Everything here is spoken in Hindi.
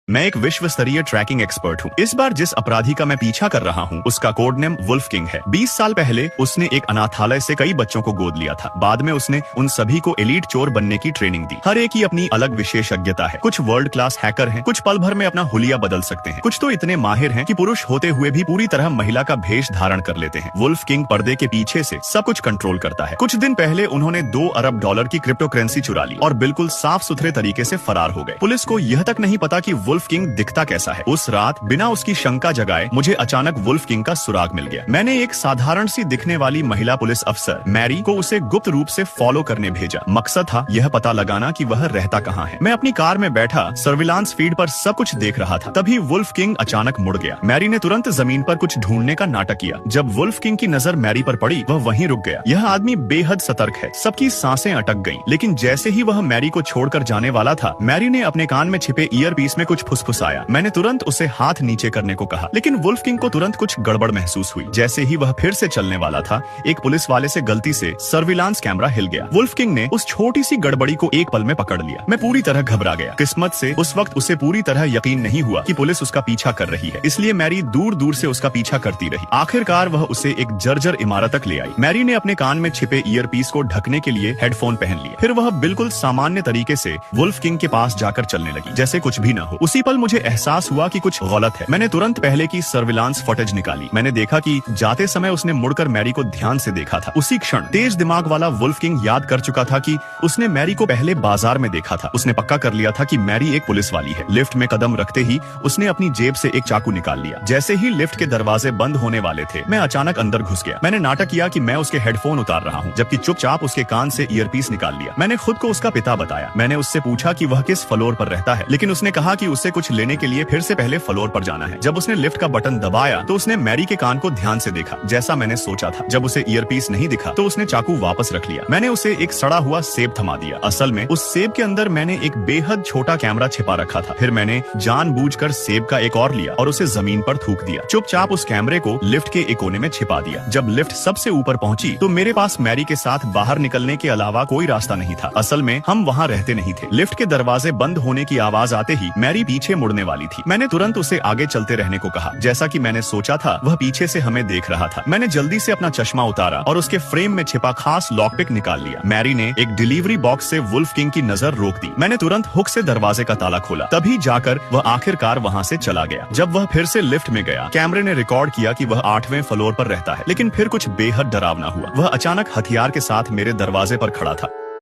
मैं एक विश्व स्तरीय ट्रैकिंग एक्सपर्ट हूँ। इस बार जिस अपराधी का मैं पीछा कर रहा हूँ उसका कोड नेम वुल्फ किंग है। 20 साल पहले उसने एक अनाथालय से कई बच्चों को गोद लिया था। बाद में उसने उन सभी को एलीट चोर बनने की ट्रेनिंग दी। हर एक की अपनी अलग विशेषज्ञता है। कुछ वर्ल्ड क्लास हैकर हैं, कुछ पल भर में अपना हुलिया बदल सकते हैं, कुछ तो इतने माहिर हैं कि पुरुष होते हुए भी पूरी तरह महिला का भेष धारण कर लेते हैं। वुल्फ किंग पर्दे के पीछे से सब कुछ कंट्रोल करता है। कुछ दिन पहले उन्होंने $2 अरब की क्रिप्टो करेंसी चुरा ली और बिल्कुल साफ सुथरे तरीके से फरार हो गए। पुलिस को यह तक नहीं पता कि वुल्फ किंग दिखता कैसा है। उस रात बिना उसकी शंका जगाए मुझे अचानक वुल्फ किंग का सुराग मिल गया। मैंने एक साधारण सी दिखने वाली महिला पुलिस अफसर मैरी को उसे गुप्त रूप से फॉलो करने भेजा। मकसद था यह पता लगाना कि वह रहता कहाँ है। मैं अपनी कार में बैठा सर्विलांस फीड पर सब कुछ देख रहा था। तभी वुल्फ किंग अचानक मुड़ गया। मैरी ने तुरंत जमीन पर कुछ ढूंढने का नाटक किया। जब वुल्फ किंग की नजर मैरी पर पड़ी वह वहीं रुक गया। यह आदमी बेहद सतर्क है। सबकी सांसें अटक गईं। लेकिन जैसे ही वह मैरी को छोड़कर जाने वाला था, मैरी ने अपने कान में छिपे ईयरपीस में कुछ फुसफुसाया। मैंने तुरंत उसे हाथ नीचे करने को कहा, लेकिन वुल्फ किंग को तुरंत कुछ गड़बड़ महसूस हुई। जैसे ही वह फिर से चलने वाला था, एक पुलिस वाले से गलती से सर्विलांस कैमरा हिल गया। वुल्फ किंग ने उस छोटी सी गड़बड़ी को एक पल में पकड़ लिया। मैं पूरी तरह घबरा गया। किस्मत से उस वक्त उसे पूरी तरह यकीन नहीं हुआ कि पुलिस उसका पीछा कर रही है, इसलिए मैरी दूर दूर से उसका पीछा करती रही। आखिरकार वह उसे एक जर्जर इमारत तक ले आई। मैरी ने अपने कान में छिपे ईयरपीस को ढकने के लिए हेडफोन पहन लिए। फिर वह बिल्कुल सामान्य तरीके से वुल्फ किंग के पास जाकर चलने लगी, जैसे कुछ भी न हो। उसी पल मुझे एहसास हुआ कि कुछ गलत है। मैंने तुरंत पहले की सर्विलांस फुटेज निकाली। मैंने देखा कि जाते समय उसने मुड़कर मैरी को ध्यान से देखा था। उसी क्षण तेज दिमाग वाला वुल्फ किंग याद कर चुका था कि उसने मैरी को पहले बाजार में देखा था। उसने पक्का कर लिया था कि मैरी एक पुलिस वाली है। लिफ्ट में कदम रखते ही उसने अपनी जेब से एक चाकू निकाल लिया। जैसे ही लिफ्ट के दरवाजे बंद होने वाले थे, मैं अचानक अंदर घुस गया। मैंने नाटक किया कि मैं उसके हेडफोन उतार रहा हूँ, जबकि चुपचाप उसके कान से ईयरपीस निकाल लिया। मैंने खुद को उसका पिता बताया। मैंने उससे पूछा कि वह किस फ्लोर पर रहता है, लेकिन उसने कहा कि उसे कुछ लेने के लिए फिर से पहले फ्लोर पर जाना है। जब उसने लिफ्ट का बटन दबाया तो उसने मैरी के कान को ध्यान से देखा, जैसा मैंने सोचा था। जब उसे ईयरपीस नहीं दिखा तो उसने चाकू वापस रख लिया। मैंने उसे एक सड़ा हुआ सेब थमा दिया। असल में उस सेब के अंदर मैंने एक बेहद छोटा कैमरा छिपा रखा था। फिर मैंने जानबूझकर सेब का एक और लिया और उसे जमीन पर थूक दिया। चुपचाप उस कैमरे को लिफ्ट के एक कोने में छिपा दिया। जब लिफ्ट सबसे ऊपर पहुंची तो मेरे पास मैरी के साथ बाहर निकलने के अलावा कोई रास्ता नहीं था। असल में हम वहाँ रहते नहीं थे। लिफ्ट के दरवाजे बंद होने की आवाज आते ही मैरी पीछे मुड़ने वाली थी। मैंने तुरंत उसे आगे चलते रहने को कहा। जैसा कि मैंने सोचा था, वह पीछे से हमें देख रहा था। मैंने जल्दी से अपना चश्मा उतारा और उसके फ्रेम में छिपा खास लॉकपिक निकाल लिया। मैरी ने एक डिलीवरी बॉक्स से वुल्फ किंग की नजर रोक दी। मैंने तुरंत हुक से दरवाजे का ताला खोला। तभी जाकर वह आखिरकार वहाँ से चला गया। जब वह फिर से लिफ्ट में गया, कैमरे ने रिकॉर्ड किया कि वह 8वें फ्लोर पर रहता है। लेकिन फिर कुछ बेहद डरावना हुआ। वह अचानक हथियार के साथ मेरे दरवाजे पर खड़ा था।